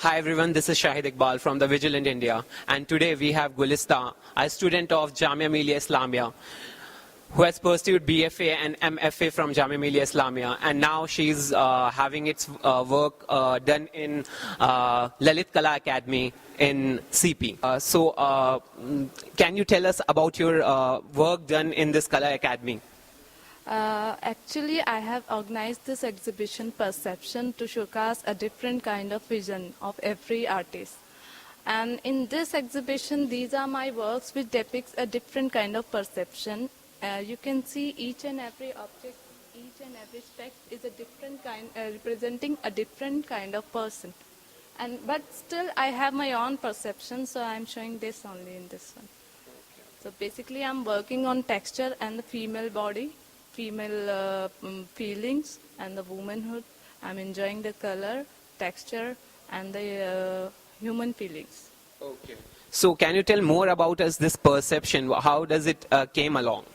Hi everyone, this is Shahid Iqbal from the Vigilant India, and today we have Gulista, a student of Jamia Millia Islamia, who has pursued BFA and MFA from Jamia Millia Islamia, and now she's having its work done in Lalit Kala Academy in CP. Can you tell us about your work done in this Kala Academy? Actually, I have organized this exhibition Perception to showcase a different kind of vision of every artist. And in this exhibition, these are my works which depicts a different kind of perception. You can see each and every object, each and every speck is a different kind, representing a different kind of person. But still, I have my own perception, so I'm showing this only in this one. So basically, I'm working on texture and the female body, female feelings and the womanhood. I'm enjoying the color, texture and the human feelings. Okay. So can you tell more about us this perception? How does it came along?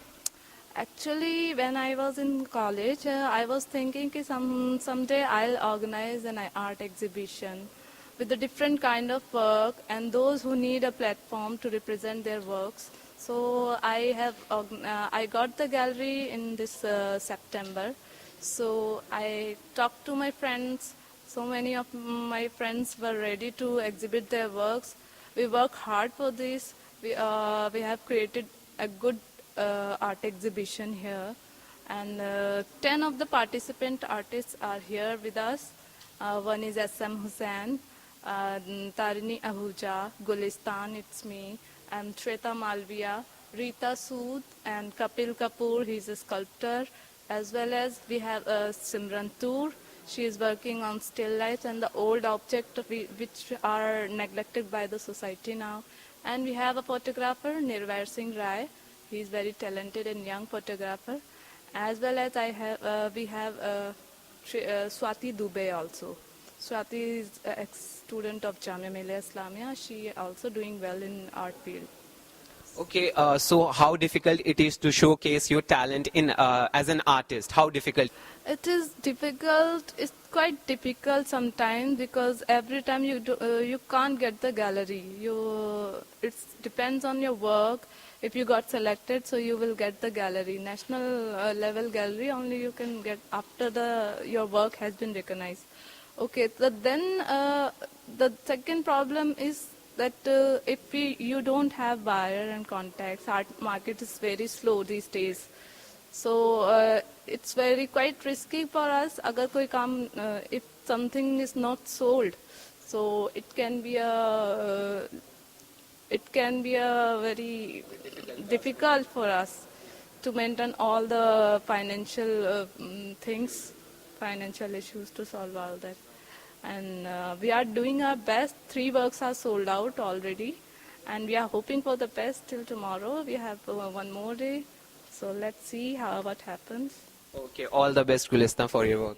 Actually, when I was in college, I was thinking that someday I'll organize an art exhibition with a different kind of work and those who need a platform to represent their works. So I got the gallery in this September. So I talked to my friends. So many of my friends were ready to exhibit their works. We worked hard for this. We have created a good art exhibition here. And 10 of the participant artists are here with us. One is SM Hussain, Tarini Ahuja, Gulistan, it's me, and Shweta Malviya, Rita Sood, and Kapil Kapoor, he's a sculptor, as well as we have Simran Toor. She is working on still life and the old objects which are neglected by the society now. And we have a photographer, Nirvair Singh Rai. He is very talented and young photographer. As well as we have Swati Dubey also. Swati is an ex-student of Jamia Millia Islamia. She also doing well in art field. Okay, so how difficult it is to showcase your talent in as an artist? How difficult? It is difficult. It's quite difficult sometimes because every time you can't get the gallery. It depends on your work. If you got selected, so you will get the gallery. National level gallery only you can get after your work has been recognized. Okay, so then the second problem is that if you don't have buyer and contacts, art market is very slow these days. So it's quite risky for us. Agar koi kaam, if something is not sold, so it can be a very difficult for us to maintain all the financial things, financial issues to solve all that. And we are doing our best. 3 works are sold out already. And we are hoping for the best till tomorrow. We have one more day. So let's see what happens. Okay, all the best, Gulista, for your work.